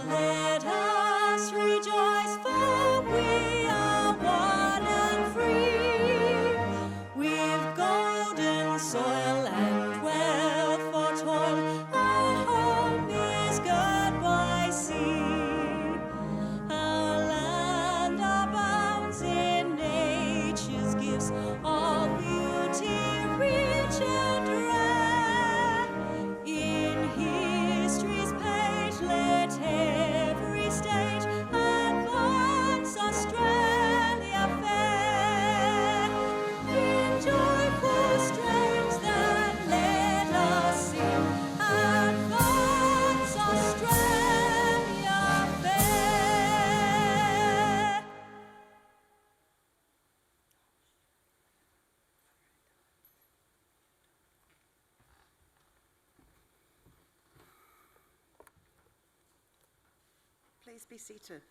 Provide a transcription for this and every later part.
let us rejoice, for we are one and free. We've golden soil and wealth for toil. Our home is good by sea. Our land abounds in nature's gifts, all beauty rich and rare. In history's page, let every stage advance Australia fair. In joyful strains that let us sing, advance Australia fair. Please be seated.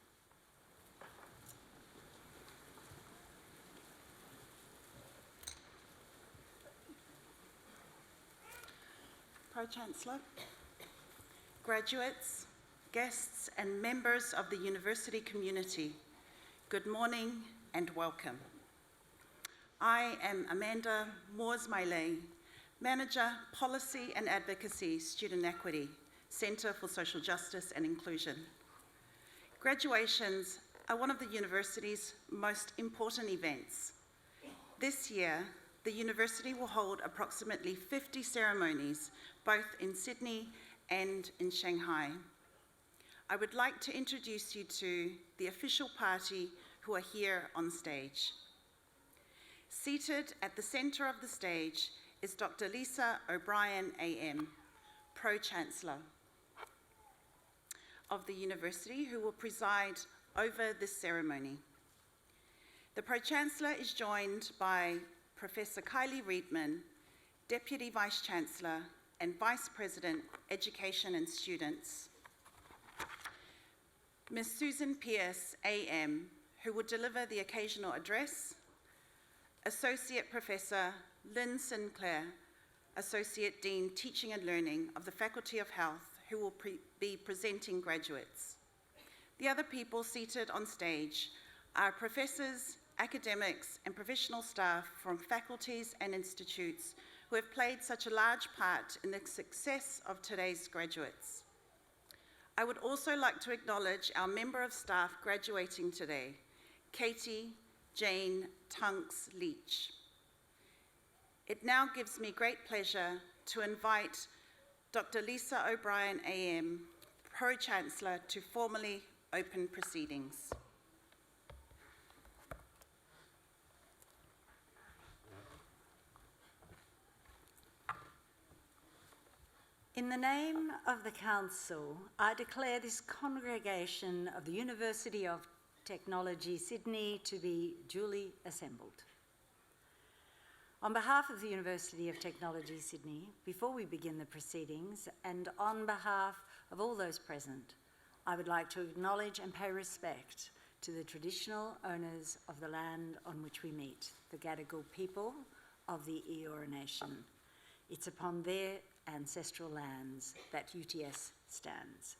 Pro-Chancellor, graduates, guests and members of the university community, good morning and welcome. I am Amanda Moores-Maillet, Manager, Policy and Advocacy, Student Equity, Centre for Social Justice and Inclusion. Graduations are one of the university's most important events. This year, the university will hold approximately 50 ceremonies, both in Sydney and in Shanghai. I would like to introduce you to the official party who are here on stage. Seated at the centre of the stage is Dr. Lisa O'Brien AM, Pro-Chancellor of the university, who will preside over this ceremony. The Pro-Chancellor is joined by Professor Kylie Reedman, Deputy Vice-Chancellor and Vice President, Education and Students. Ms. Susan Pearce, AM, who will deliver the occasional address. Associate Professor Lynn Sinclair, Associate Dean, Teaching and Learning of the Faculty of Health, who will be presenting graduates. The other people seated on stage are professors, academics, and professional staff from faculties and institutes who have played such a large part in the success of today's graduates. I would also like to acknowledge our member of staff graduating today, Katie Jane Tunks Leach. It now gives me great pleasure to invite Dr. Lisa O'Brien AM, Pro-Chancellor, to formally open proceedings. In the name of the Council, I declare this congregation of the University of Technology, Sydney, to be duly assembled. On behalf of the University of Technology, Sydney, before we begin the proceedings, and on behalf of all those present, I would like to acknowledge and pay respect to the traditional owners of the land on which we meet, the Gadigal people of the Eora Nation. It's upon their ancestral lands that UTS stands.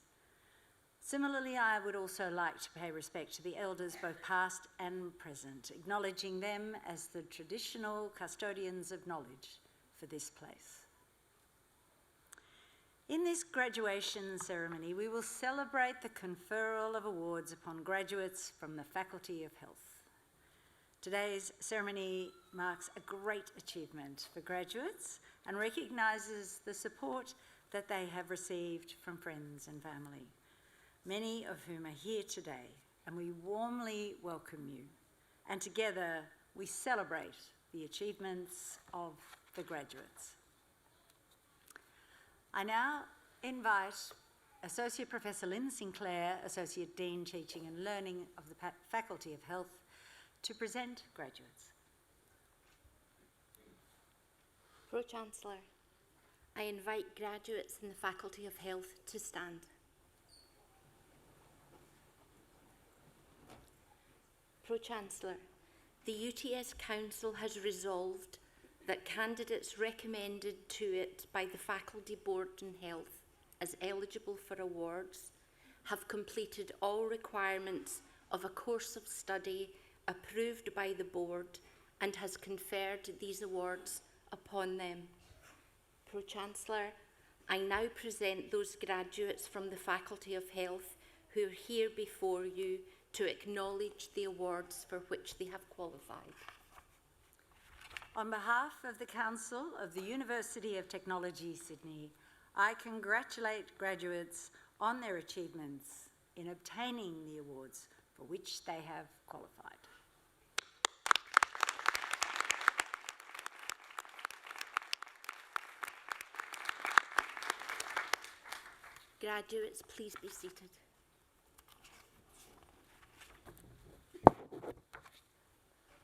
Similarly, I would also like to pay respect to the elders, both past and present, acknowledging them as the traditional custodians of knowledge for this place. In this graduation ceremony, we will celebrate the conferral of awards upon graduates from the Faculty of Health. Today's ceremony marks a great achievement for graduates and recognises the support that they have received from friends and family, many of whom are here today, and we warmly welcome you. And together, we celebrate the achievements of the graduates. I now invite Associate Professor Lynn Sinclair, Associate Dean, Teaching and Learning of the Faculty of Health, to present graduates. Pro-Chancellor, I invite graduates in the Faculty of Health to stand. Pro-Chancellor, the UTS Council has resolved that candidates recommended to it by the Faculty Board in Health as eligible for awards have completed all requirements of a course of study approved by the board and has conferred these awards upon them. Pro-Chancellor, I now present those graduates from the Faculty of Health who are here before you to acknowledge the awards for which they have qualified. On behalf of the Council of the University of Technology, Sydney, I congratulate graduates on their achievements in obtaining the awards for which they have qualified. Graduates, please be seated.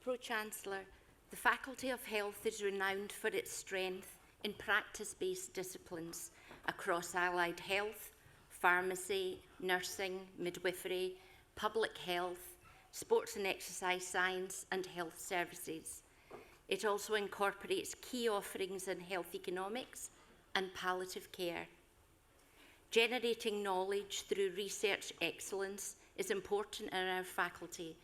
Pro-Chancellor, the Faculty of Health is renowned for its strength in practice-based disciplines across allied health, pharmacy, nursing, midwifery, public health, sports and exercise science, and health services. It also incorporates key offerings in health economics and palliative care. Generating knowledge through research excellence is important in our faculty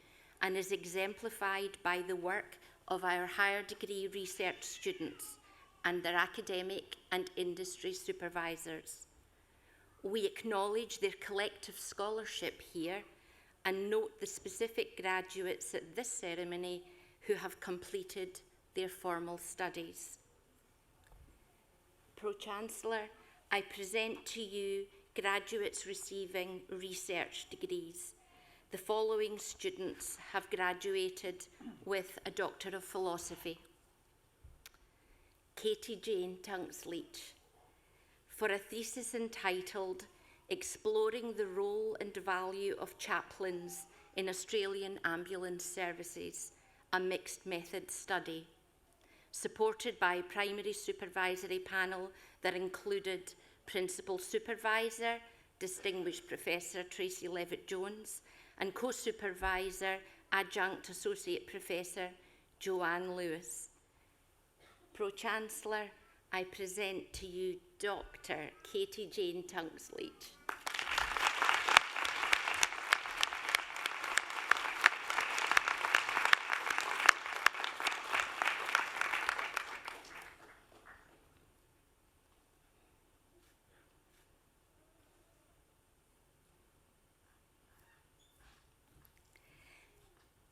and is exemplified by the work of our higher degree research students and their academic and industry supervisors. We acknowledge their collective scholarship here and note the specific graduates at this ceremony who have completed their formal studies. Pro-Chancellor, I present to you graduates receiving research degrees. The following students have graduated with a Doctor of Philosophy. Katie Jane Tunks-Leach, for a thesis entitled Exploring the Role and Value of Chaplains in Australian Ambulance Services, a Mixed Method Study, supported by a primary supervisory panel that included Principal Supervisor, Distinguished Professor Tracy Levitt-Jones, and Co-Supervisor, Adjunct Associate Professor Joanne Lewis. Pro-Chancellor, I present to you Dr. Katie Jane Tunks-Leach.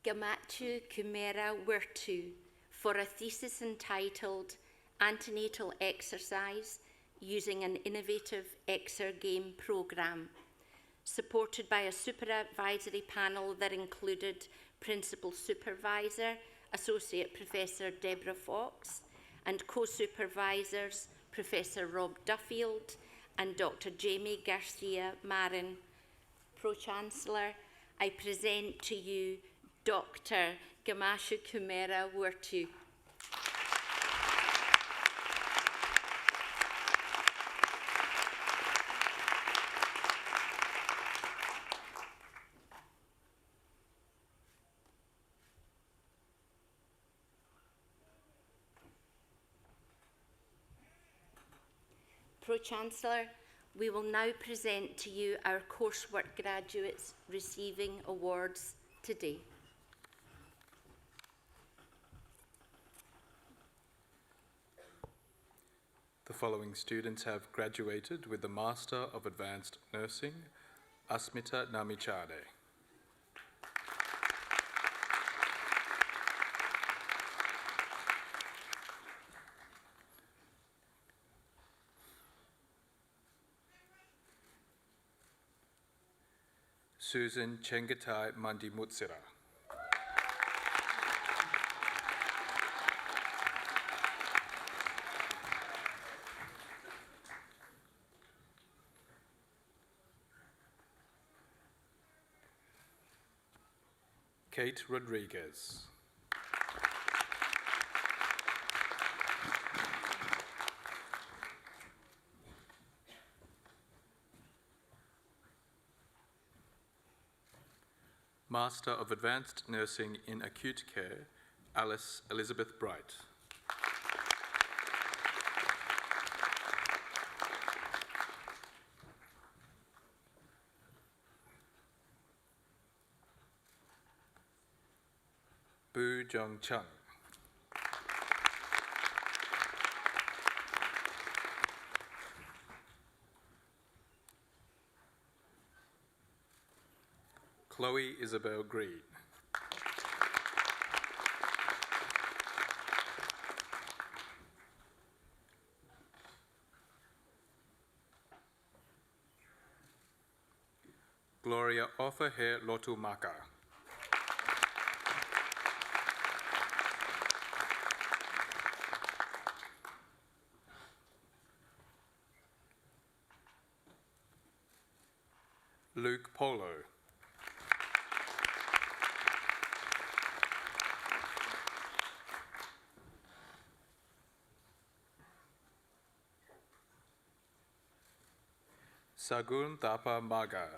Gamachu Kumera Wirtu, for a thesis entitled Antenatal Exercise Using an Innovative Exergame Programme, supported by a supervisory panel that included Principal Supervisor, Associate Professor Deborah Fox, and co-supervisors Professor Rob Duffield and Dr. Jamie Garcia Marin. Pro-Chancellor, I present to you Dr. Gamashu Kumera Wirtu. Pro-Chancellor, we will now present to you our coursework graduates receiving awards today. The following students have graduated with the Master of Advanced Nursing, Asmita Namichade. Susan Chengetai Mandimutsira. Kate Rodriguez. Master of Advanced Nursing in Acute Care, Alice Elizabeth Bright. Bu Jong Chung. Chloe Isabel Green. Gloria Offahe Lotumaka. Luke Polo. Sagun Thapa Magar.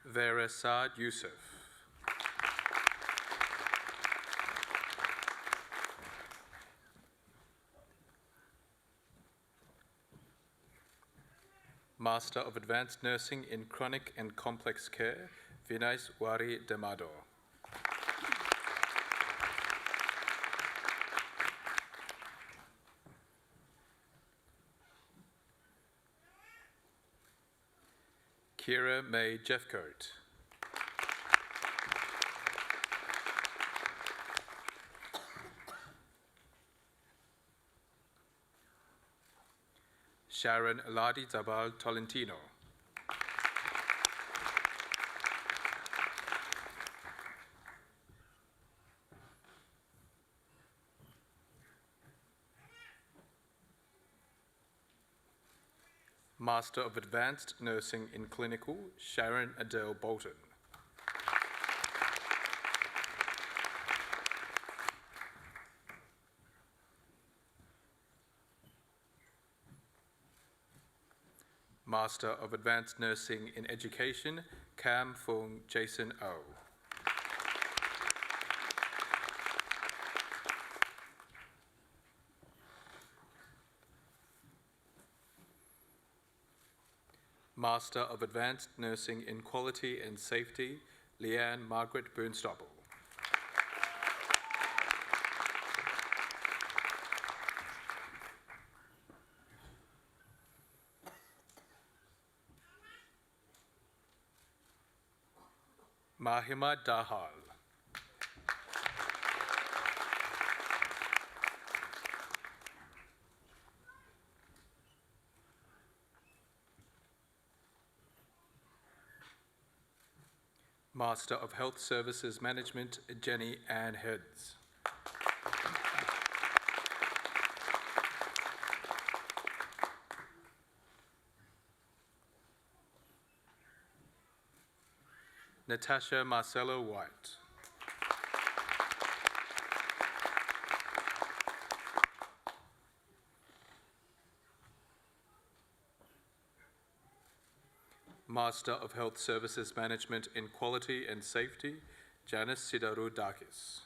Vera Saad Yusuf. Master of Advanced Nursing in Chronic and Complex Care, Vinay Wari Demado. Kira May Jeffcoat. Sharon Ladi Zabal Tolentino. Master of Advanced Nursing in Clinical, Sharon Adele Bolton. Master of Advanced Nursing in Education, Cam Fung Jason O. Master of Advanced Nursing in Quality and Safety, Leanne Margaret Bernstopple. Mahima Dahal. Master of Health Services Management, Jenny Ann Heads. Natasha Marcelo White. Master of Health Services Management in Quality and Safety, Janice Sidaru Dakis.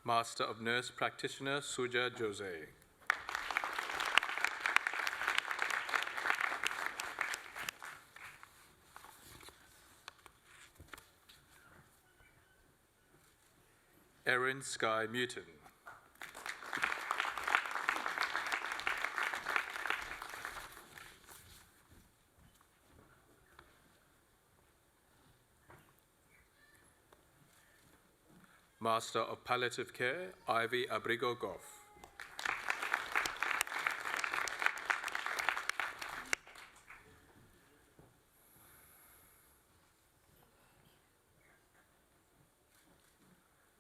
Master of Nurse Practitioner, Suja Jose. Erin Sky Muton. Master of Palliative Care, Ivy Abrigo Goff.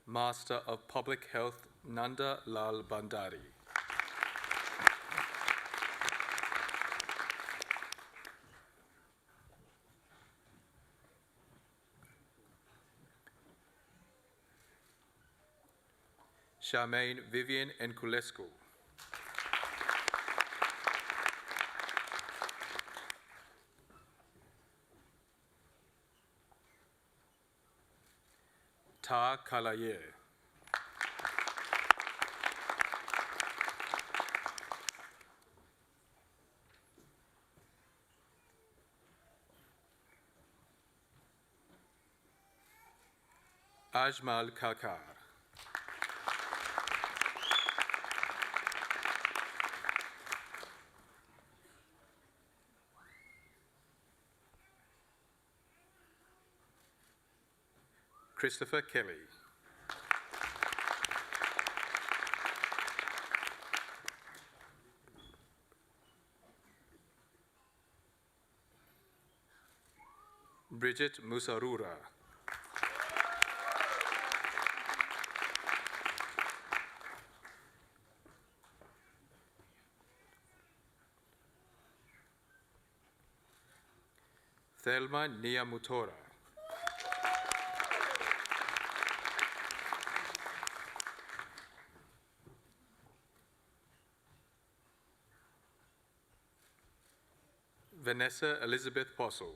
Master of Public Health, Nanda Lal Bandari. Charmaine Vivian Enculescu. Ta Kalaye. Ajmal Kakar. Christopher Kelly. Bridget Musarura. Thelma Niamutora. Vanessa Elizabeth Postle.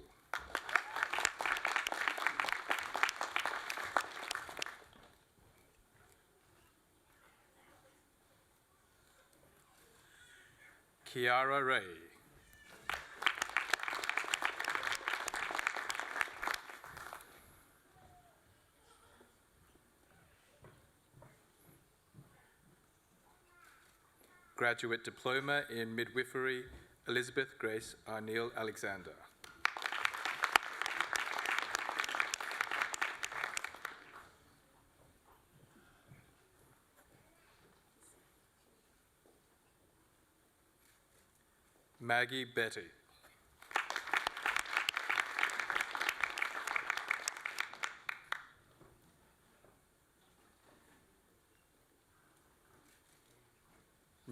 Kiara Ray. Graduate Diploma in Midwifery, Elizabeth Grace Arneal Alexander. Maggie Betty.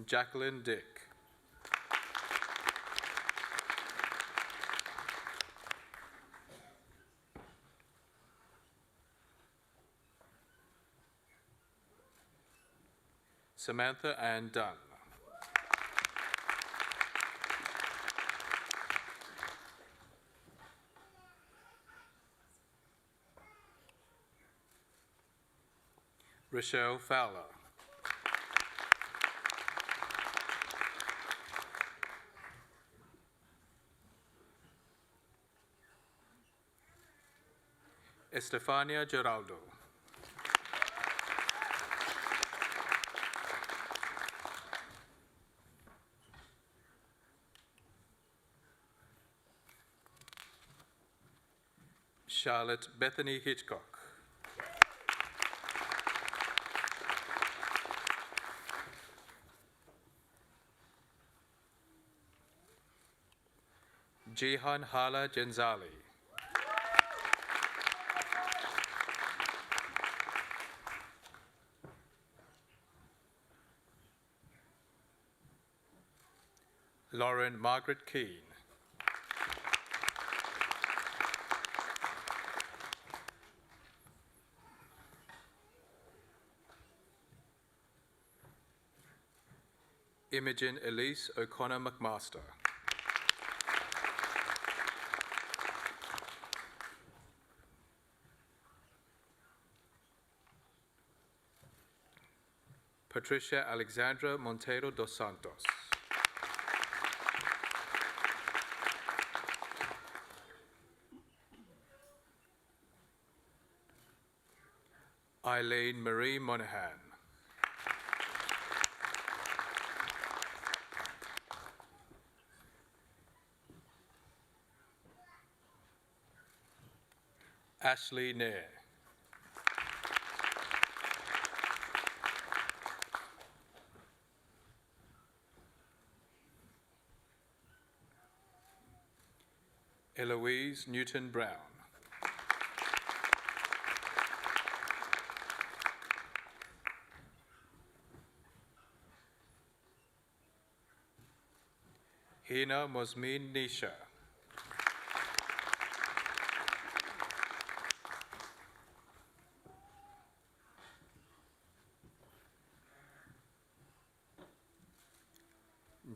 Jacqueline Dick. Samantha Ann Dunn. Rochelle Fowler. Estefania Geraldo. Charlotte Bethany Hitchcock. Jihan Hala Jenzali. Lauren Margaret Keane. Imogen Elise O'Connor McMaster. Patricia Alexandra Monteiro dos Santos. Eileen Marie Monahan. Ashley Nair. Eloise Newton Brown. Hina Mosmin Nisha.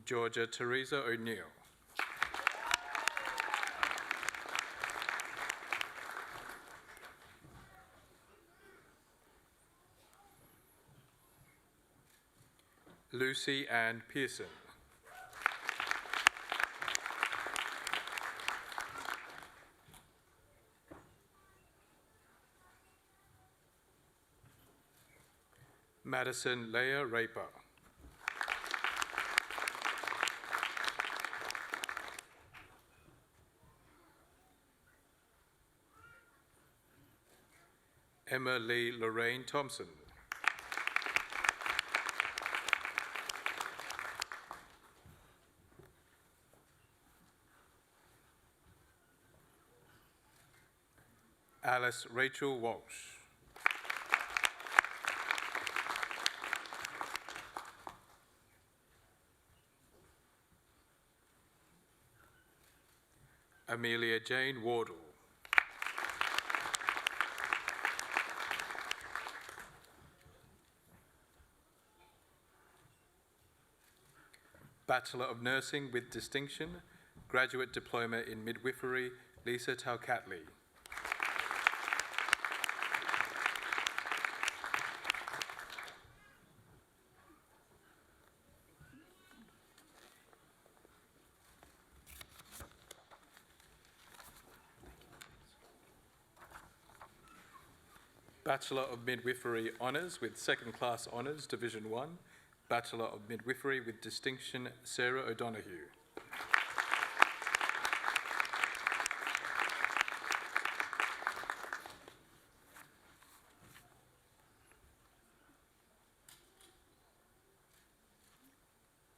Georgia Teresa O'Neill. Lucy Ann Pearson. Madison Leah Raper. Emma Lee Lorraine Thompson. Alice Rachel Walsh. Amelia Jane Wardle. Bachelor of Nursing with Distinction, Graduate Diploma in Midwifery, Lisa Talcatley. Bachelor of Midwifery Honours with Second Class Honours, Division 1, Bachelor of Midwifery with Distinction, Sarah O'Donoghue.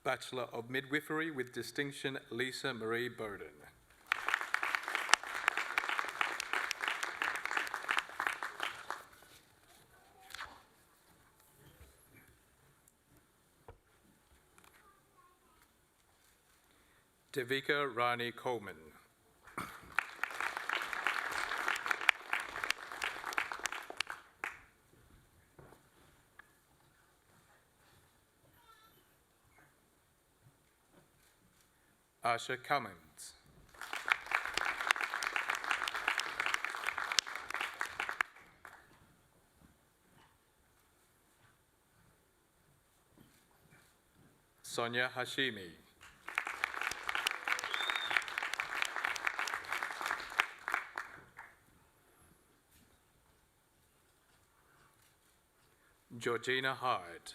Bachelor of Midwifery with Distinction, Lisa Marie Bowden. Devika Rani Coleman. Asha Cummins. Sonia Hashimi. Georgina Hyde.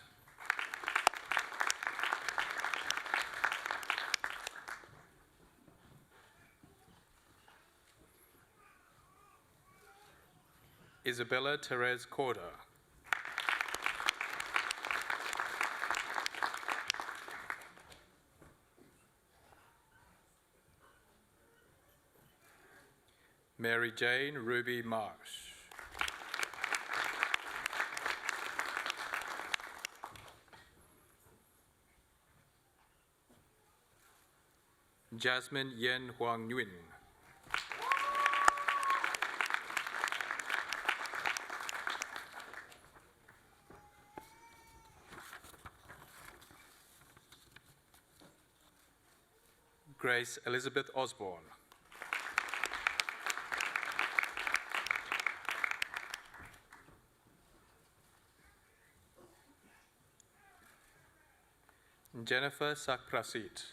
Isabella Therese Corder. Mary Jane Ruby Marsh. Jasmine Yen Huang Nguyen. Grace Elizabeth Osborne. Jennifer Sakprasit.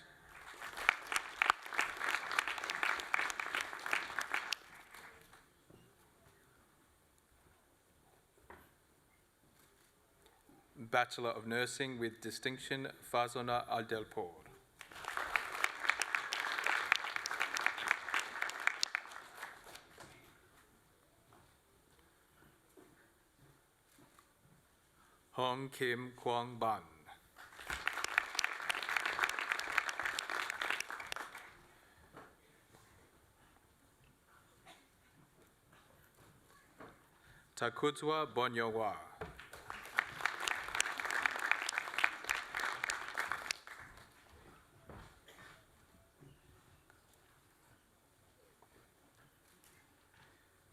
Bachelor of Nursing with Distinction, Fazona Aldelpour. Hong Kim Kwang Ban. Takudzwa Bonyowa.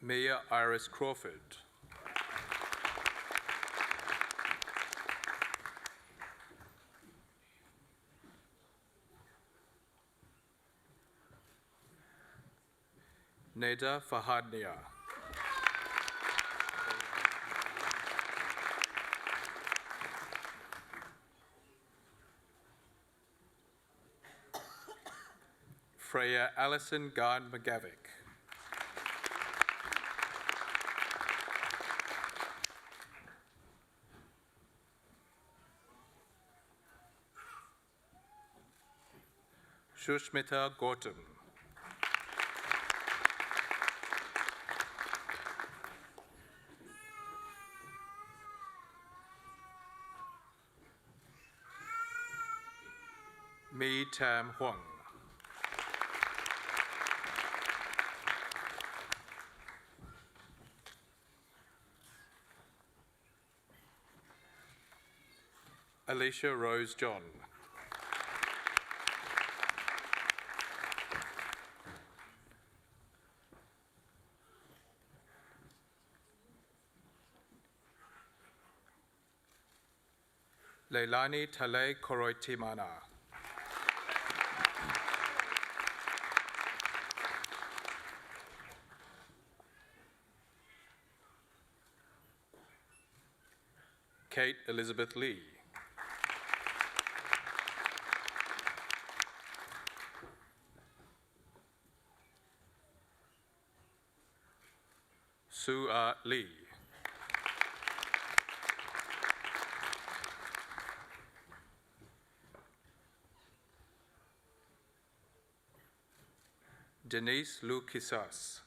Mia Iris Crawford. Neda Fahadnia. Freya Alison Garn McGavick. Shushmita Gautam. Mi Tam Huang. Alicia Rose John. Leilani Tale Koroitimana. Kate Elizabeth Lee. Sue R. Lee. Denise Lukisas.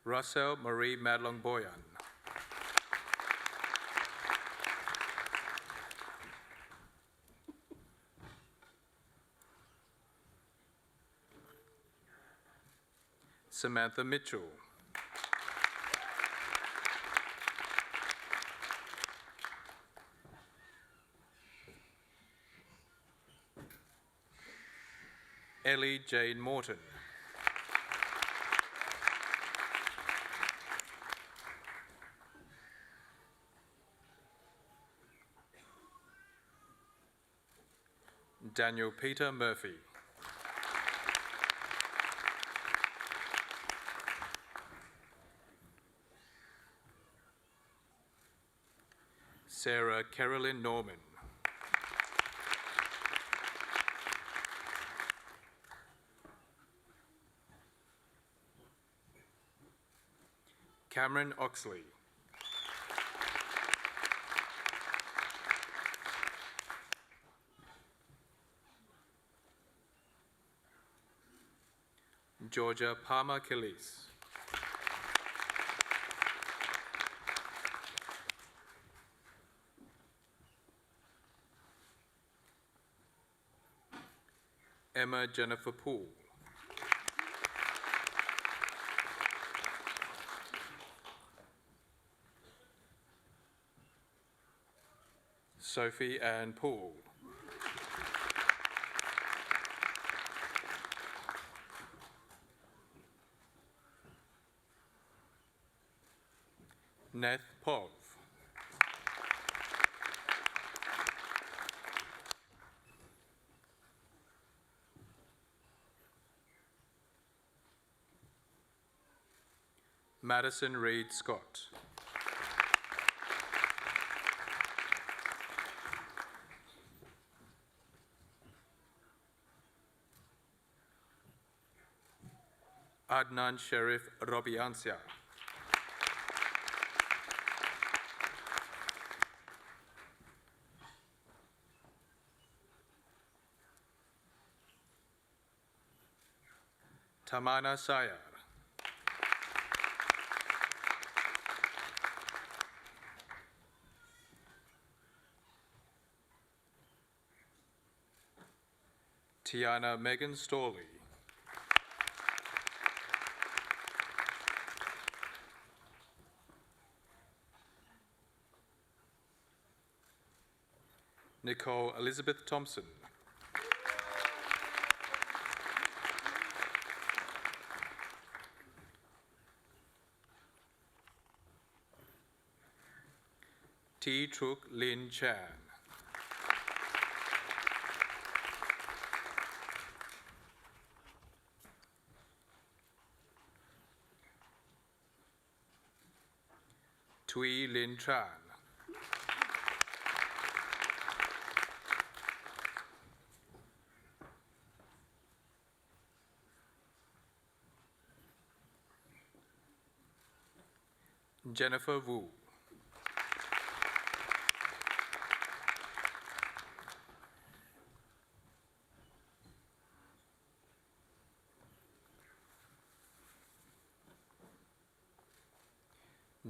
Russell Marie Madlong Boyan. Samantha Mitchell. Ellie Jane Morton. Daniel Peter Murphy. Sarah Carolyn Norman. Cameron Oxley. Georgia Palmer Killis. Emma Jennifer Poole. Sophie Ann Poole. Nath Pov. Madison Reed Scott. Adnan Sharif Robiancia. Tamana Sayar. Tiana Megan Storley. Nicole Elizabeth Thompson. T. Truk Lin Chan. Tui Lin Tran. Jennifer Wu.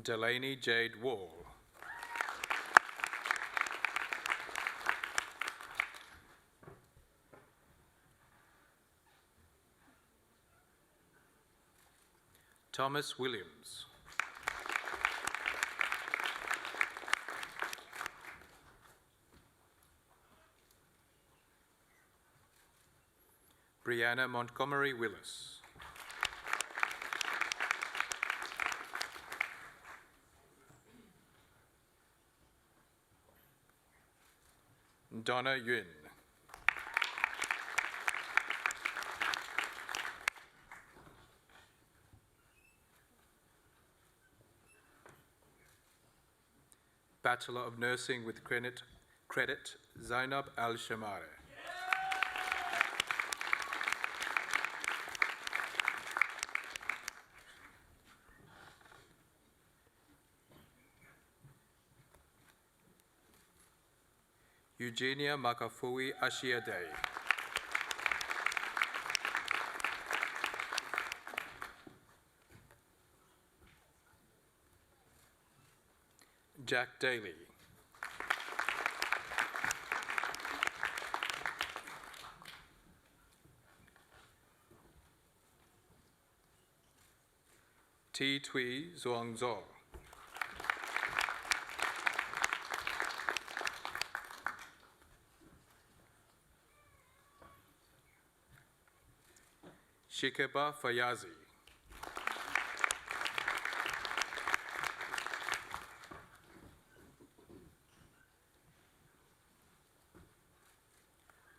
Delaney Jade Wall. Thomas Williams. Brianna Montgomery Willis. Donna Yun. Bachelor of Nursing with credit Zainab Al-Shamare. Eugenia Makafui Ashiade. Jack Daly. T. Tui Zhuangzhou. Shikeba Fayazi.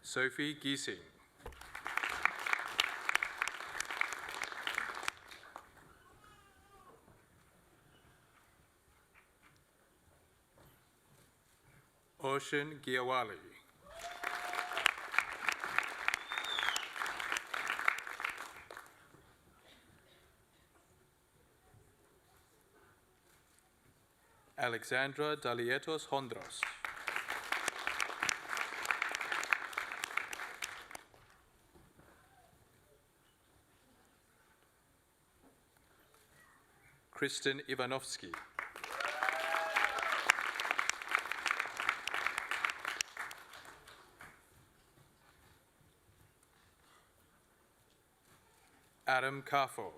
Sophie Giesing. Ocean Giawali. Alexandra Dalietos Hondros. Kristen Ivanovsky. Adam Kafo.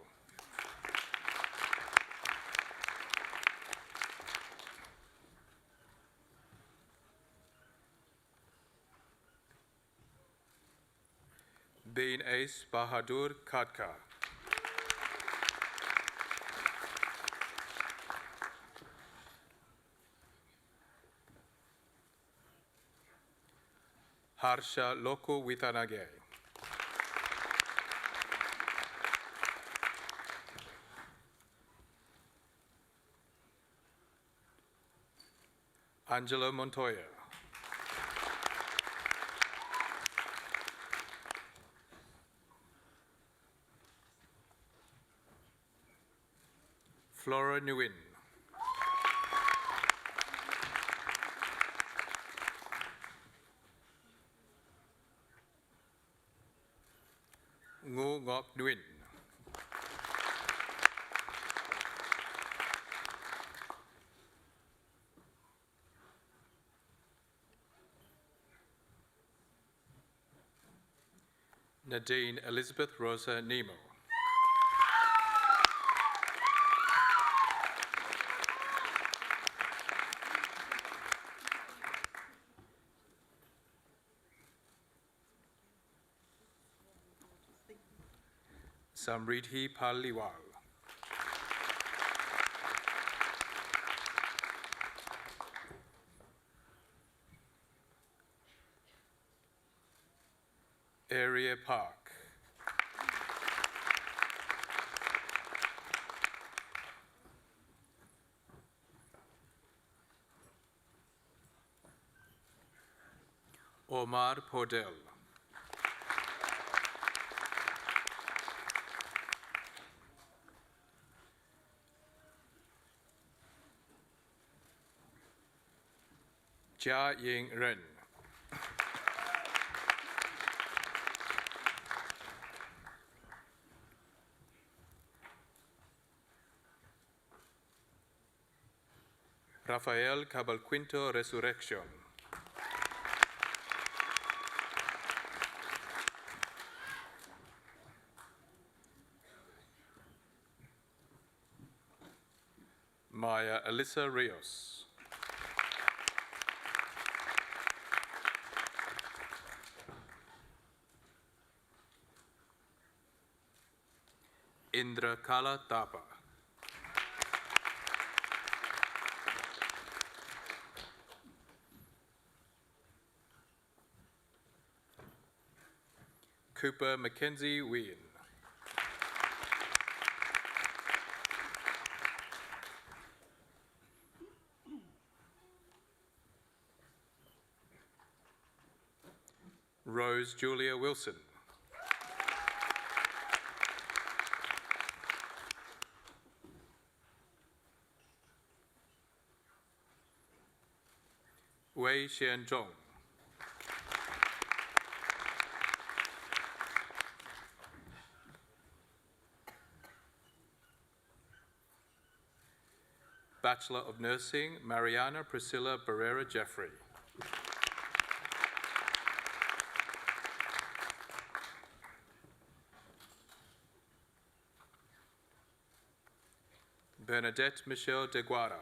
Bean Ace Bahadur Khadka. Harsha Loko Witanage. Angela Montoya. Flora Nguyen. Ngô Ngọc Nguyen. Nadine Elizabeth Rosa Nemo. Samridhi Paliwal. Area Park. Omar Podell. Jia Ying Ren. Rafael Cabalquinto Resurrection. Maya Alyssa Rios. Indra Kala Tapa. Cooper Mackenzie Wien. Rose Julia Wilson. Wei Xianzhong. Bachelor of Nursing, Mariana Priscilla Barrera Jeffrey. Bernadette Michelle de Guara.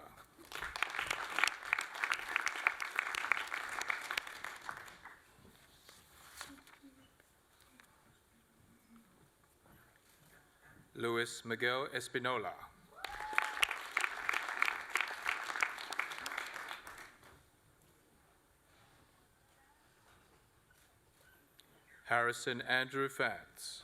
Luis Miguel Espinola. Harrison Andrew Fantz.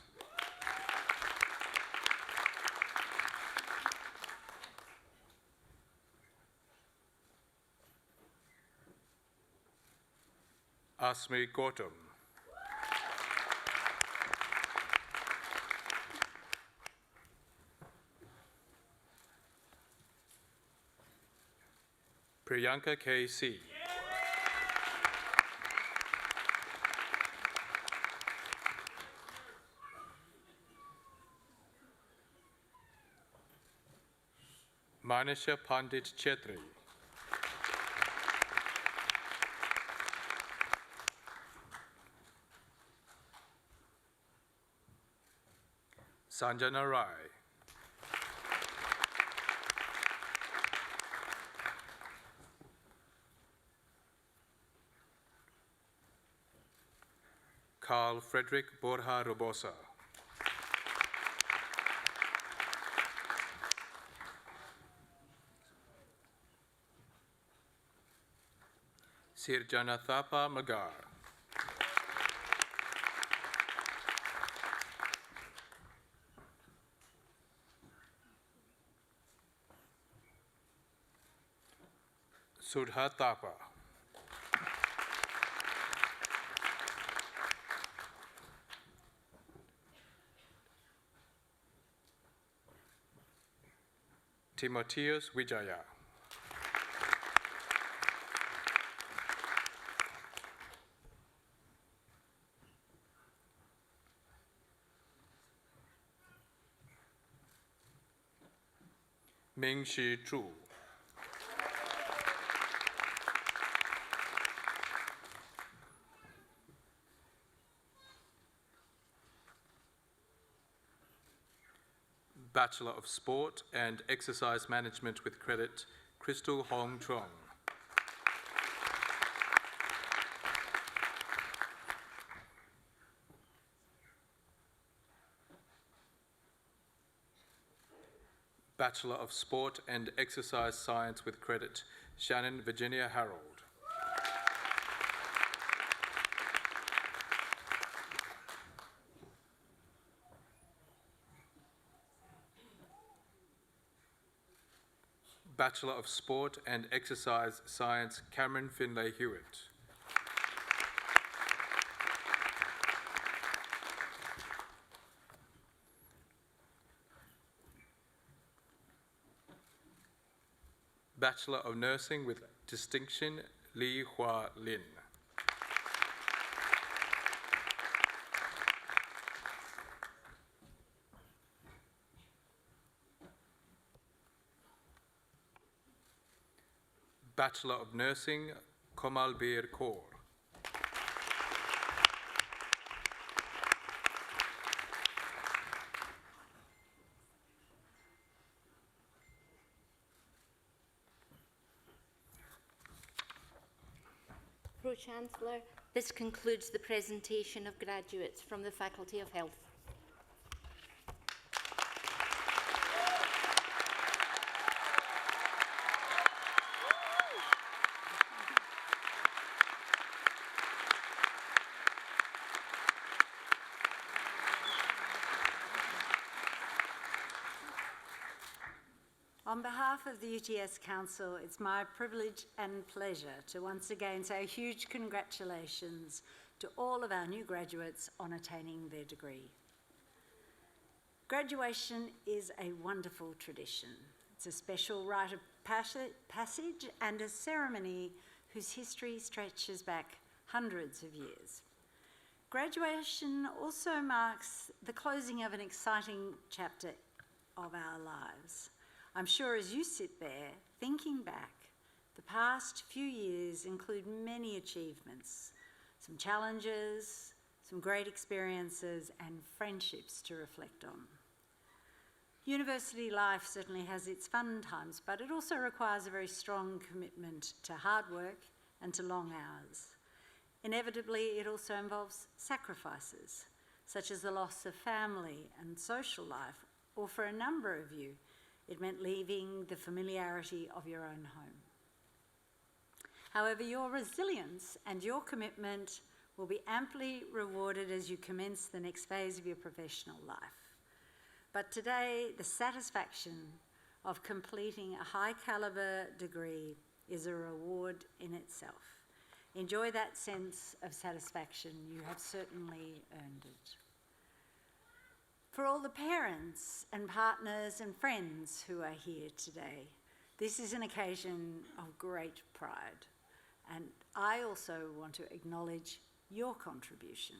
Asmi Gautam. Priyanka K.C. Manisha Pandit Chetri. Sanjana Rai. Carl Frederick Borja Robosa. Sirjana Thapa Magar. Sudha Thapa. Timotheus Wijaya. Ming-Shi Zhu. Bachelor of Sport and Exercise Management with Credit, Crystal Hong Chong. Bachelor of Sport and Exercise Science with Credit, Shannon Virginia Harold. Bachelor of Sport and Exercise Science, Cameron Finlay Hewitt. Bachelor of Nursing with Distinction, Li Hua Lin. Bachelor of Nursing, Komalbir Kaur. Pro-Chancellor, this concludes the presentation of graduates from the Faculty of Health. On behalf of the UTS Council, it's my privilege and pleasure to once again say a huge congratulations to all of our new graduates on attaining their degree. Graduation is a wonderful tradition. It's a special rite of passage and a ceremony whose history stretches back hundreds of years. Graduation also marks the closing of an exciting chapter of our lives. I'm sure as you sit there, thinking back, the past few years include many achievements, some challenges, some great experiences, and friendships to reflect on. University life certainly has its fun times, but it also requires a very strong commitment to hard work and to long hours. Inevitably, it also involves sacrifices, such as the loss of family and social life, or for a number of you, it meant leaving the familiarity of your own home. However, your resilience and your commitment will be amply rewarded as you commence the next phase of your professional life. But today, the satisfaction of completing a high-caliber degree is a reward in itself. Enjoy that sense of satisfaction. You have certainly earned it. For all the parents and partners and friends who are here today, this is an occasion of great pride. And I also want to acknowledge your contribution.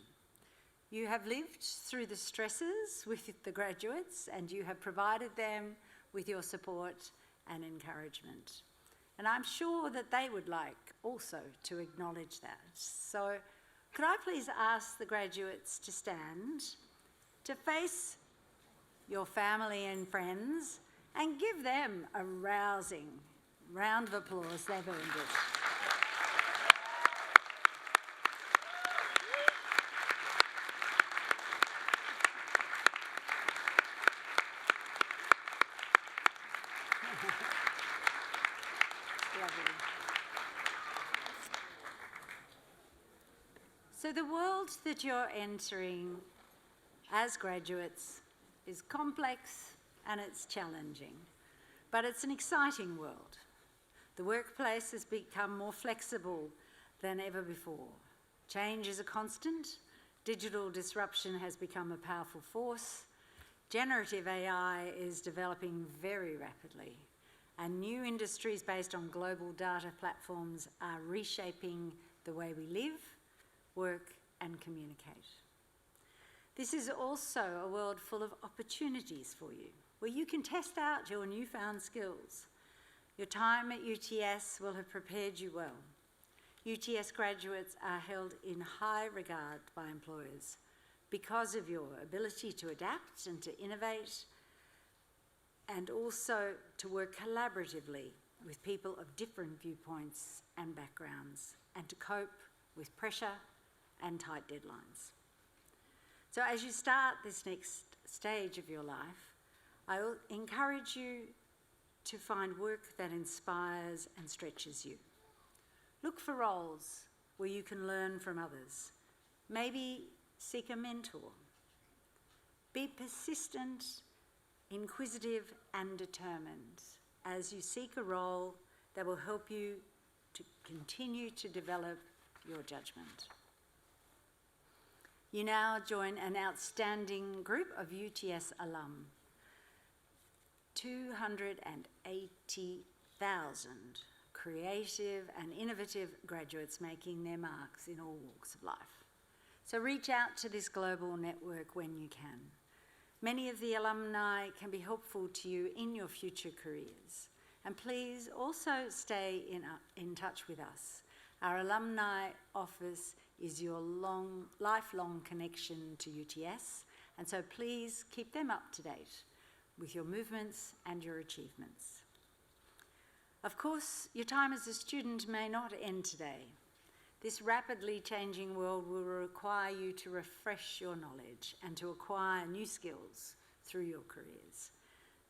You have lived through the stresses with the graduates and you have provided them with your support and encouragement. And I'm sure that they would like also to acknowledge that. So could I please ask the graduates to stand, to face your family and friends, and give them a rousing round of applause. They've earned it. Lovely. So the world that you're entering as graduates is complex and it's challenging, but it's an exciting world. The workplace has become more flexible than ever before. Change is a constant. Digital disruption has become a powerful force. Generative AI is developing very rapidly, and new industries based on global data platforms are reshaping the way we live, work, and communicate. This is also a world full of opportunities for you, where you can test out your newfound skills. Your time at UTS will have prepared you well. UTS graduates are held in high regard by employers because of your ability to adapt and to innovate, and also to work collaboratively with people of different viewpoints and backgrounds, and to cope with pressure and tight deadlines. So as you start this next stage of your life, I will encourage you to find work that inspires and stretches you. Look for roles where you can learn from others. Maybe seek a mentor. Be persistent, inquisitive, and determined as you seek a role that will help you to continue to develop your judgment. You now join an outstanding group of UTS alum. 280 creative and innovative graduates making their marks in all walks of life. So reach out to this global network when you can. Many of the alumni can be helpful to you in your future careers. And please also stay in touch with us. Our alumni office is your lifelong connection to UTS, and so please keep them up to date with your movements and your achievements. Of course, your time as a student may not end today. This rapidly changing world will require you to refresh your knowledge and to acquire new skills through your careers.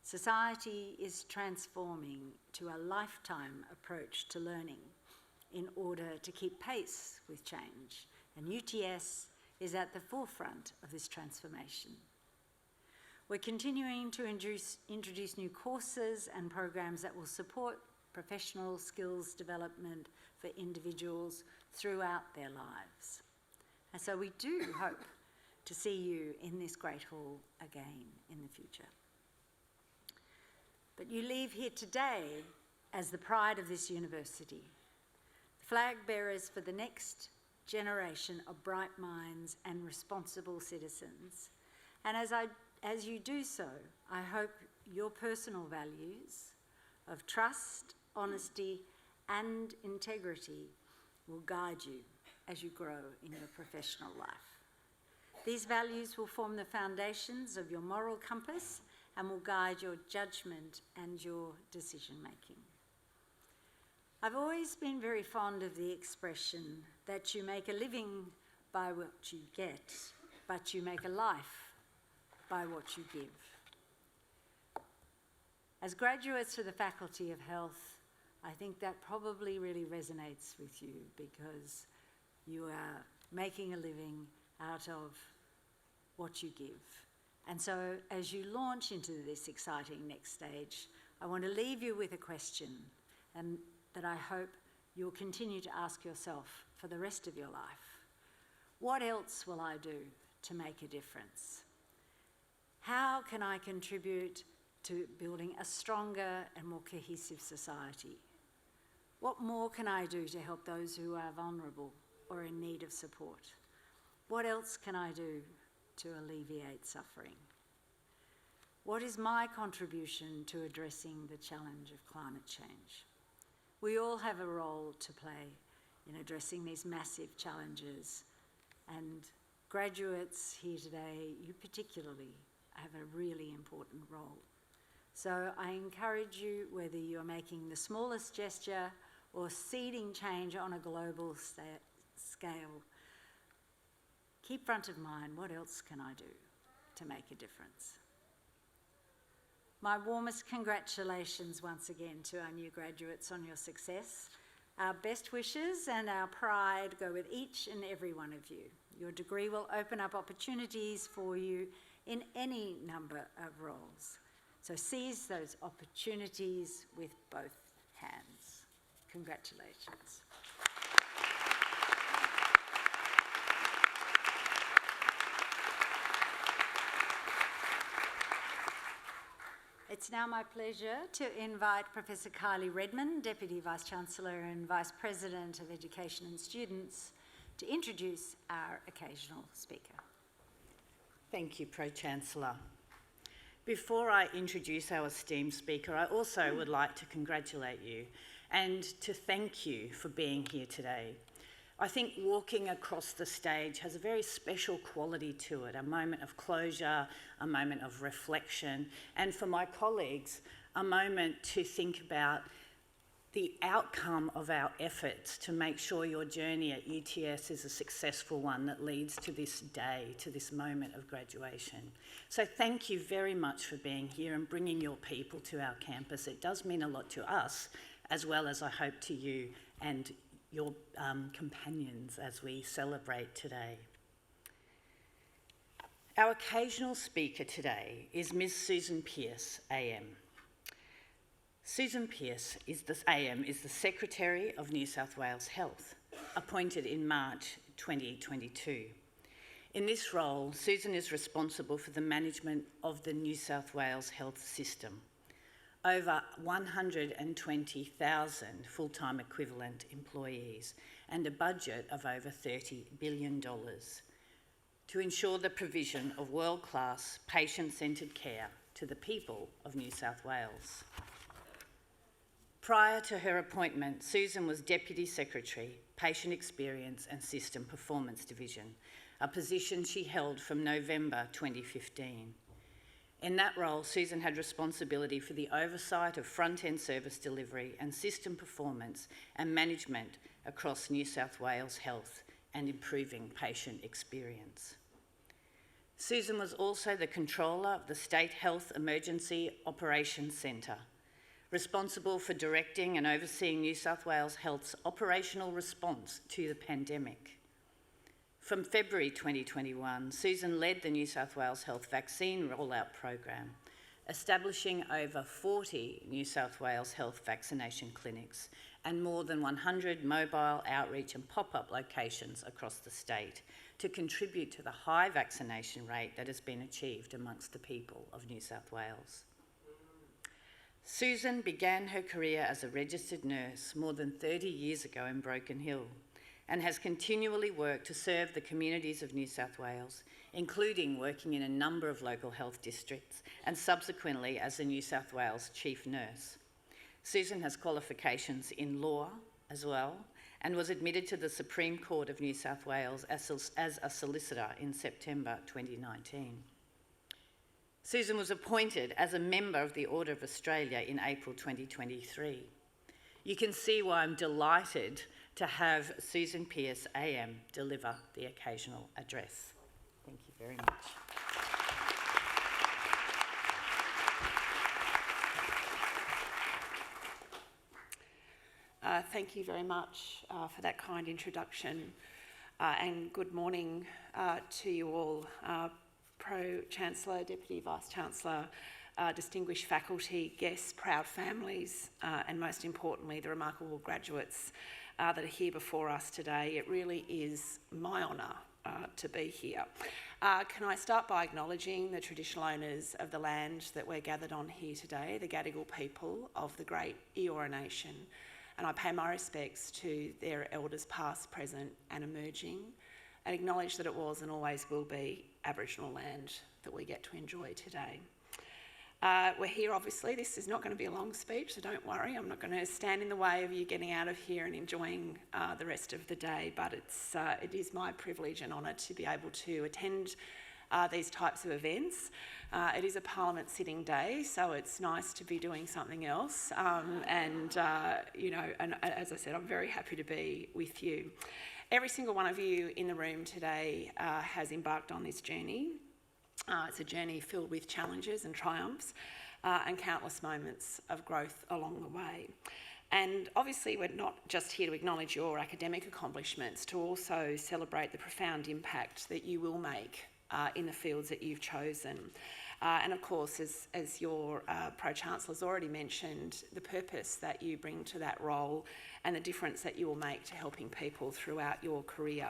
Society is transforming to a lifetime approach to learning in order to keep pace with change, and UTS is at the forefront of this transformation. We're continuing to introduce new courses and programs that will support professional skills development for individuals throughout their lives. And so we do hope to see you in this great hall again in the future. But you leave here today as the pride of this university, flag bearers for the next generation of bright minds and responsible citizens. And as you do so, I hope your personal values of trust, honesty, and integrity will guide you as you grow in your professional life. These values will form the foundations of your moral compass and will guide your judgment and your decision-making. I've always been very fond of the expression that you make a living by what you get, but you make a life by what you give. As graduates of the Faculty of Health, I think that probably really resonates with you because you are making a living out of what you give. And so as you launch into this exciting next stage, I want to leave you with a question and that I hope you'll continue to ask yourself for the rest of your life. What else will I do to make a difference? How can I contribute to building a stronger and more cohesive society? What more can I do to help those who are vulnerable or in need of support? What else can I do to alleviate suffering? What is my contribution to addressing the challenge of climate change? We all have a role to play in addressing these massive challenges, and graduates here today, you particularly have a really important role. So I encourage you, whether you're making the smallest gesture or seeding change on a global scale, keep front of mind, what else can I do to make a difference? My warmest congratulations once again to our new graduates on your success. Our best wishes and our pride go with each and every one of you. Your degree will open up opportunities for you in any number of roles. So seize those opportunities with both hands. Congratulations. It's now my pleasure to invite Professor Kylie Redmond, Deputy Vice-Chancellor and Vice President of Education and Students, to introduce our occasional speaker. Thank you, Pro-Chancellor. Before I introduce our esteemed speaker, I also would like to congratulate you and to thank you for being here today. I think walking across the stage has a very special quality to it, a moment of closure, a moment of reflection, and for my colleagues, a moment to think about the outcome of our efforts to make sure your journey at UTS is a successful one that leads to this day, to this moment of graduation. So thank you very much for being here and bringing your people to our campus. It does mean a lot to us, as well as I hope to you and your companions as we celebrate today. Our occasional speaker today is Ms. Susan Pearce, AM. Susan Pearce is the Secretary of New South Wales Health, appointed in March 2022. In this role, Susan is responsible for the management of the New South Wales health system. over 120,000 full-time equivalent employees, and a budget of over $30 billion to ensure the provision of world-class, patient-centred care to the people of New South Wales. Prior to her appointment, Susan was Deputy Secretary, Patient Experience and System Performance Division, a position she held from November 2015. In that role, Susan had responsibility for the oversight of front-end service delivery and system performance and management across New South Wales Health and improving patient experience. Susan was also the controller of the State Health Emergency Operations Centre, responsible for directing and overseeing New South Wales Health's operational response to the pandemic. From February 2021, Susan led the New South Wales Health Vaccine Rollout Program, establishing over 40 New South Wales Health vaccination clinics and more than 100 mobile outreach and pop-up locations across the state to contribute to the high vaccination rate that has been achieved amongst the people of New South Wales. Susan began her career as a registered nurse more than 30 years ago in Broken Hill, and has continually worked to serve the communities of New South Wales, including working in a number of local health districts and subsequently as the New South Wales Chief Nurse. Susan has qualifications in law as well and was admitted to the Supreme Court of New South Wales as a solicitor in September 2019. Susan was appointed as a member of the Order of Australia in April 2023. You can see why I'm delighted to have Susan Pearce AM deliver the occasional address. Thank you very much. Thank you very much for that kind introduction, and good morning to you all, Pro-Chancellor, Deputy Vice-Chancellor, distinguished faculty, guests, proud families, and most importantly, the remarkable graduates that are here before us today. It really is my honour to be here. Can I start by acknowledging the traditional owners of the land that we're gathered on here today, the Gadigal people of the great Eora Nation, and I pay my respects to their elders past, present and emerging, and acknowledge that it was and always will be Aboriginal land that we get to enjoy today. We're here, obviously. This is not going to be a long speech, so don't worry. I'm not going to stand in the way of you getting out of here and enjoying the rest of the day, but it is my privilege and honour to be able to attend these types of events. It is a Parliament sitting day, so it's nice to be doing something else. And as I said, I'm very happy to be with you. Every single one of you in the room today has embarked on this journey. It's a journey filled with challenges and triumphs and countless moments of growth along the way. And obviously we're not just here to acknowledge your academic accomplishments, to also celebrate the profound impact that you will make in the fields that you've chosen. And of course, as your Pro-Chancellor's already mentioned, the purpose that you bring to that role and the difference that you will make to helping people throughout your career.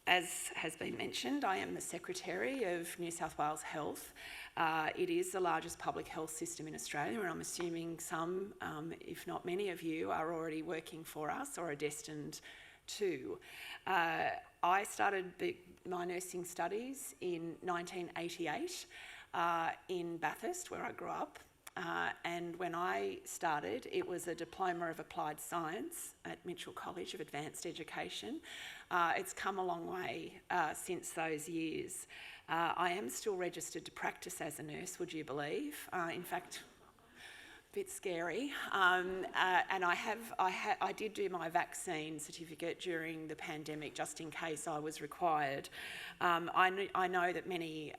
As has been mentioned, I am the Secretary of New South Wales Health. It is the largest public health system in Australia, and I'm assuming some, if not many of you, are already working for us or are destined to. I started my nursing studies in 1988 in Bathurst, where I grew up. And when I started, it was a Diploma of Applied Science at Mitchell College of Advanced Education. It's come a long way since those years. I am still registered to practice as a nurse, would you believe? In fact, a bit scary. And I did do my vaccine certificate during the pandemic, just in case I was required. I know that many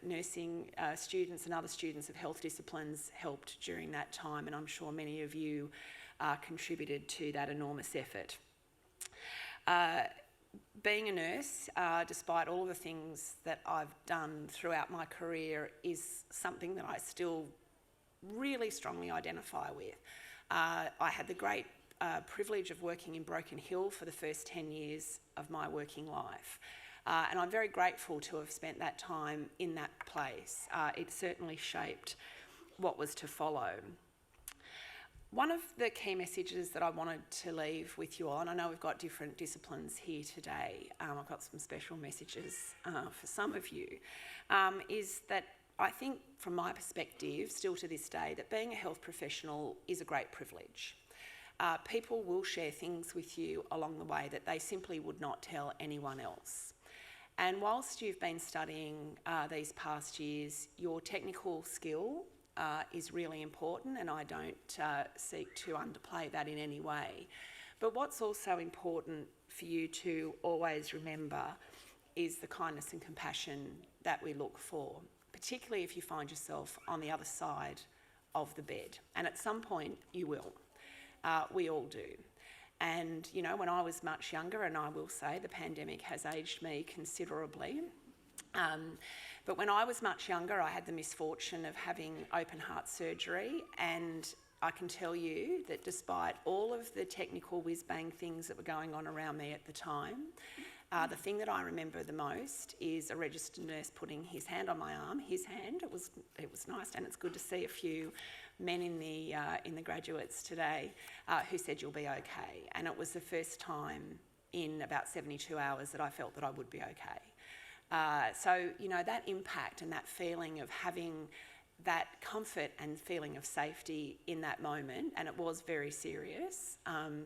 nursing students and other students of health disciplines helped during that time, and I'm sure many of you contributed to that enormous effort. Being a nurse, despite all the things that I've done throughout my career, is something that I still really strongly identify with. I had the great privilege of working in Broken Hill for the first 10 years of my working life. And I'm very grateful to have spent that time in that place. It certainly shaped what was to follow. One of the key messages that I wanted to leave with you all, and I know we've got different disciplines here today, I've got some special messages for some of you, is that I think from my perspective, still to this day, that being a health professional is a great privilege. People will share things with you along the way that they simply would not tell anyone else. And whilst you've been studying these past years, your technical skill is really important, and I don't seek to underplay that in any way. But what's also important for you to always remember is the kindness and compassion that we look for, particularly if you find yourself on the other side of the bed. And at some point you will. We all do. And, you know, when I was much younger, and I will say the pandemic has aged me considerably, but when I was much younger, I had the misfortune of having open heart surgery, and I can tell you that despite all of the technical whiz-bang things that were going on around me at the time, the thing that I remember the most is a registered nurse putting his hand on my arm, his hand. It was nice, and it's good to see a few men in the graduates today who said you'll be okay. And it was the first time in about 72 hours that I felt that I would be okay. So, you know, that impact and that feeling of having that comfort and feeling of safety in that moment, and it was very serious.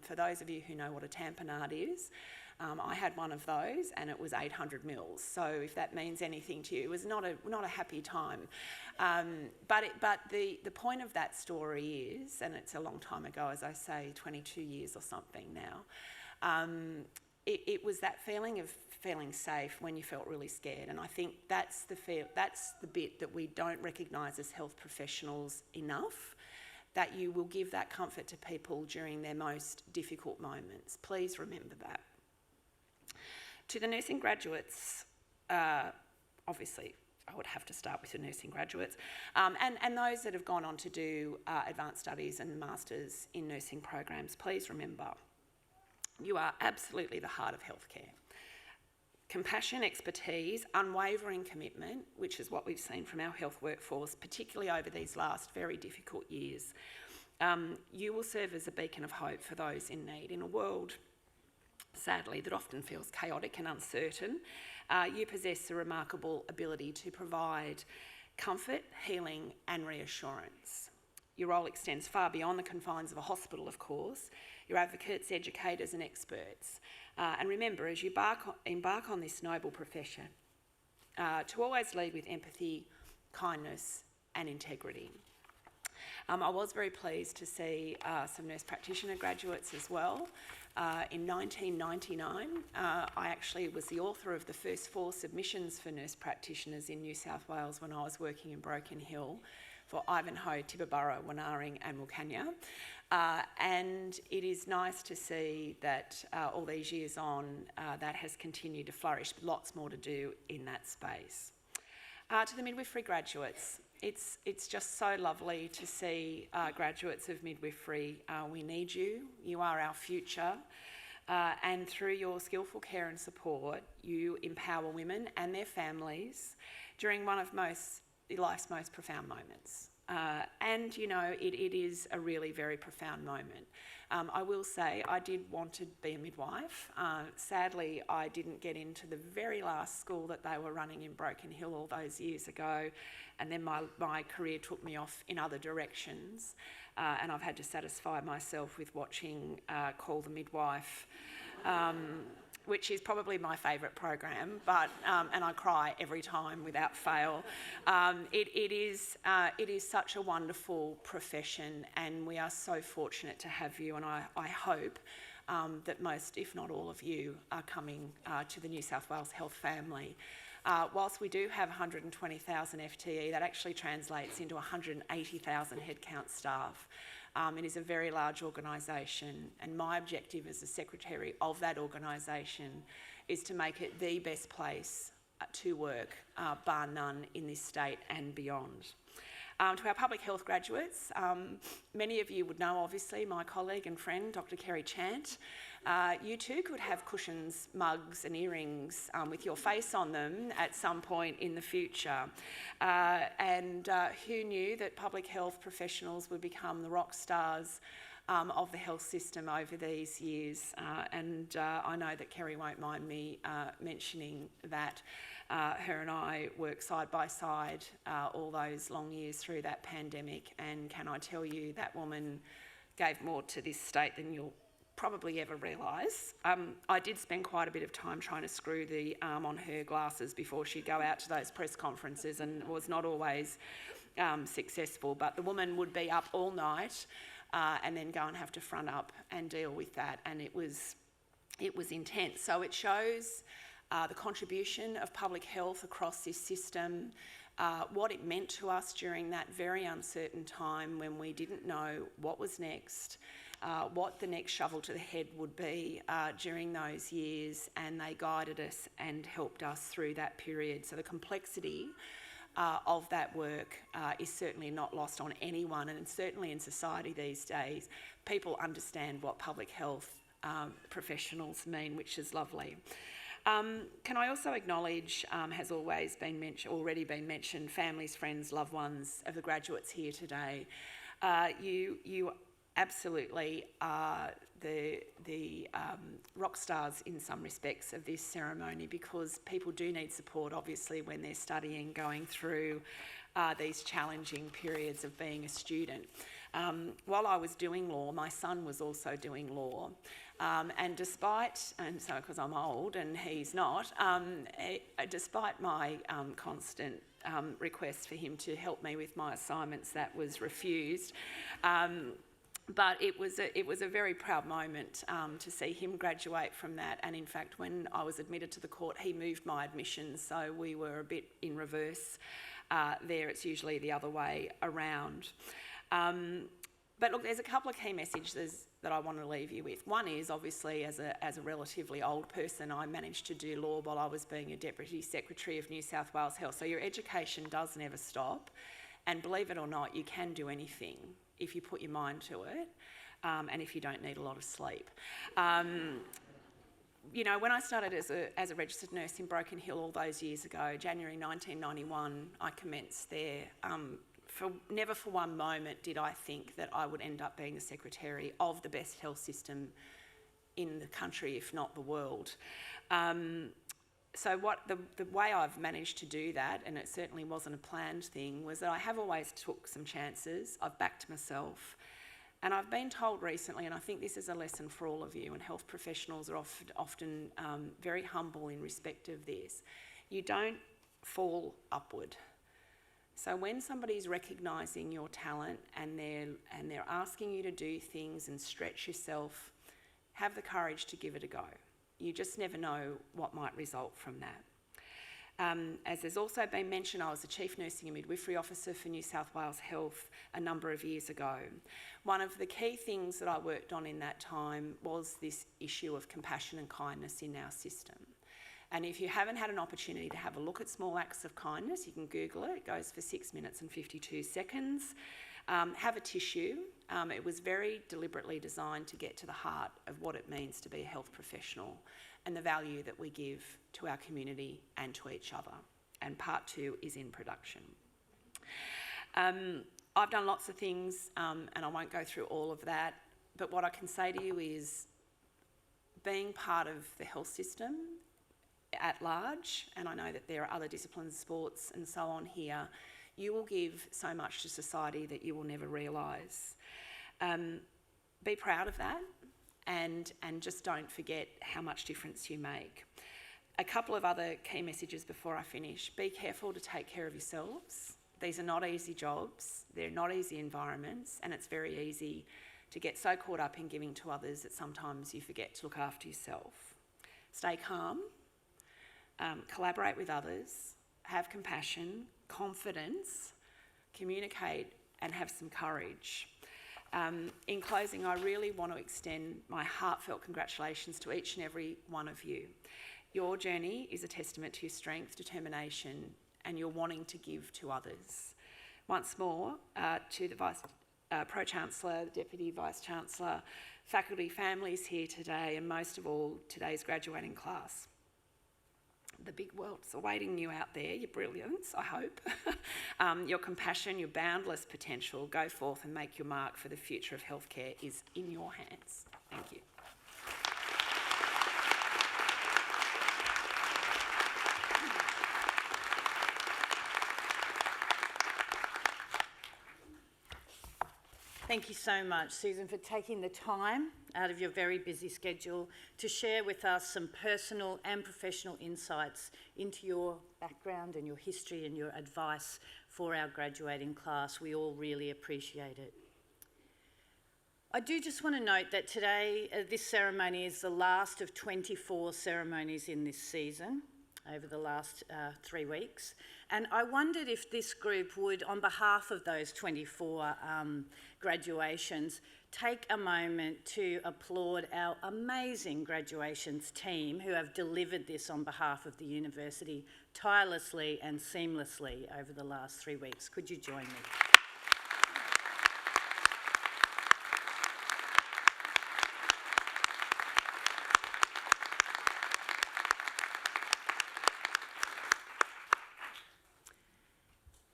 For those of you who know what a tamponade is, I had one of those, and it was 800 mils. So if that means anything to you, it was not a happy time. But the point of that story is, and it's a long time ago, as I say, 22 years or something now, it was that feeling of feeling safe when you felt really scared. And I think that's the bit that we don't recognise as health professionals enough, that you will give that comfort to people during their most difficult moments. Please remember that. To the nursing graduates, obviously I would have to start with the nursing graduates, and those that have gone on to do advanced studies and masters in nursing programs, please remember, you are absolutely the heart of healthcare. Compassion, expertise, unwavering commitment, which is what we've seen from our health workforce, particularly over these last very difficult years. You will serve as a beacon of hope for those in need in a world, sadly, that often feels chaotic and uncertain. You possess a remarkable ability to provide comfort, healing and reassurance. Your role extends far beyond the confines of a hospital, of course. You're advocates, educators and experts. And remember, as you embark on this noble profession, to always lead with empathy, kindness and integrity. I was very pleased to see some nurse practitioner graduates as well. In 1999, I actually was the author of the first 4 submissions for nurse practitioners in New South Wales when I was working in Broken Hill for Ivanhoe, Tibooburra, Wanaring and Wilcannia. And it is nice to see that all these years on, that has continued to flourish, but lots more to do in that space. To the midwifery graduates, it's just so lovely to see graduates of midwifery. We need you. You are our future. And through your skillful care and support, you empower women and their families during one of life's most profound moments. And, you know, it is a really very profound moment. I will say I did want to be a midwife. Sadly, I didn't get into the very last school that they were running in Broken Hill all those years ago, and then my career took me off in other directions, and I've had to satisfy myself with watching Call the Midwife, which is probably my favourite program, but and I cry every time without fail. It is such a wonderful profession, and we are so fortunate to have you, and I hope that most, if not all of you, are coming to the New South Wales Health family. Whilst we do have 120,000 FTE, that actually translates into 180,000 headcount staff. It is a very large organisation, and my objective as the secretary of that organisation is to make it the best place to work, bar none, in this state and beyond. To our public health graduates, many of you would know, obviously, my colleague and friend, Dr. Kerry Chant. you too could have cushions, mugs and earrings with your face on them at some point in the future. And who knew that public health professionals would become the rock stars of the health system over these years? And I know that Kerry won't mind me mentioning that her and I worked side by side all those long years through that pandemic, and can I tell you, that woman gave more to this state than you'll probably ever realise. I did spend quite a bit of time trying to screw the arm on her glasses before she'd go out to those press conferences, and was not always successful, but the woman would be up all night and then go and have to front up and deal with that, and it was intense. So it shows the contribution of public health across this system, what it meant to us during that very uncertain time when we didn't know what was next, what the next shovel to the head would be during those years, and they guided us and helped us through that period. So the complexity of that work is certainly not lost on anyone, and certainly in society these days, people understand what public health professionals mean, which is lovely. Can I also acknowledge, has already been mentioned, families, friends, loved ones of the graduates here today. You absolutely are the rock stars in some respects of this ceremony, because people do need support, obviously, when they're studying, going through these challenging periods of being a student. While I was doing law, my son was also doing law. And so because I'm old and he's not, despite my constant request for him to help me with my assignments, that was refused. But it was a very proud moment to see him graduate from that. And in fact, when I was admitted to the court, he moved my admissions, so we were a bit in reverse there. It's usually the other way around. But look, there's a couple of key messages that I want to leave you with. One is, obviously, as a relatively old person, I managed to do law while I was being a Deputy Secretary of New South Wales Health. So your education does never stop. And believe it or not, you can do anything if you put your mind to it, and if you don't need a lot of sleep. You know, when I started as a registered nurse in Broken Hill all those years ago, January 1991, I commenced there. Never for one moment did I think that I would end up being the secretary of the best health system in the country, if not the world. So the way I've managed to do that, and it certainly wasn't a planned thing, was that I have always took some chances. I've backed myself. And I've been told recently, and I think this is a lesson for all of you, and health professionals are often very humble in respect of this, you don't fall upward. So when somebody's recognising your talent and they're asking you to do things and stretch yourself, have the courage to give it a go. You just never know what might result from that. As there's also been mentioned, I was the Chief Nursing and Midwifery Officer for New South Wales Health a number of years ago. One of the key things that I worked on in that time was this issue of compassion and kindness in our system. And if you haven't had an opportunity to have a look at small acts of kindness, you can Google it. It goes for 6 minutes and 52 seconds. Have a tissue. It was very deliberately designed to get to the heart of what it means to be a health professional and the value that we give to our community and to each other. And part 2 is in production. I've done lots of things, and I won't go through all of that, but what I can say to you is being part of the health system at large, and I know that there are other disciplines, sports and so on here, you will give so much to society that you will never realise. Be proud of that, and just don't forget how much difference you make. A couple of other key messages before I finish. Be careful to take care of yourselves. These are not easy jobs, they're not easy environments, and it's very easy to get so caught up in giving to others that sometimes you forget to look after yourself. Stay calm. Collaborate with others, have compassion, confidence, communicate, and have some courage. In closing, I really want to extend my heartfelt congratulations to each and every one of you. Your journey is a testament to your strength, determination, and your wanting to give to others. Once more, to the Pro-Chancellor, the Deputy Vice-Chancellor, faculty families here today, and most of all, today's graduating class. The big world's awaiting you out there, your brilliance, I hope. Your compassion, your boundless potential, go forth and make your mark for the future of healthcare is in your hands. Thank you. Thank you so much, Susan, for taking the time out of your very busy schedule to share with us some personal and professional insights into your background and your history and your advice for our graduating class. We all really appreciate it. I do just want to note that today, this ceremony is the last of 24 ceremonies in this season, over the last 3 weeks. And I wondered if this group would, on behalf of those 24 graduations, take a moment to applaud our amazing graduations team who have delivered this on behalf of the university tirelessly and seamlessly over the last 3 weeks. Could you join me?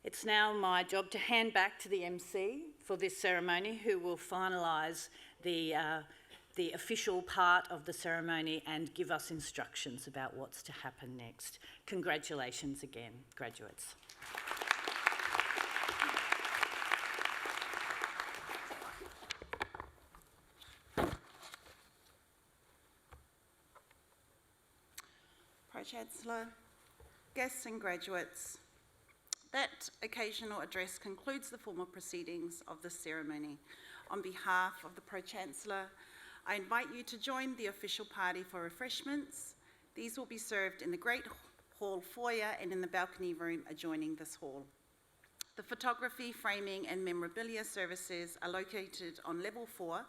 It's now my job to hand back to the MC for this ceremony, who will finalise the official part of the ceremony and give us instructions about what's to happen next. Congratulations again, graduates. Pro-Chancellor, guests and graduates, that occasional address concludes the formal proceedings of this ceremony. On behalf of the Pro-Chancellor, I invite you to join the official party for refreshments. These will be served in the Great Hall foyer and in the balcony room adjoining this hall. The photography, framing and memorabilia services are located on level 4,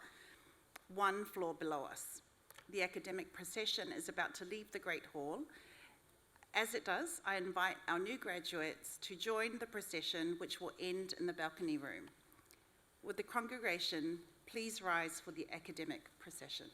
1 floor below us. The academic procession is about to leave the Great Hall. As it does, I invite our new graduates to join the procession, which will end in the balcony room. Would the congregation please rise for the academic procession?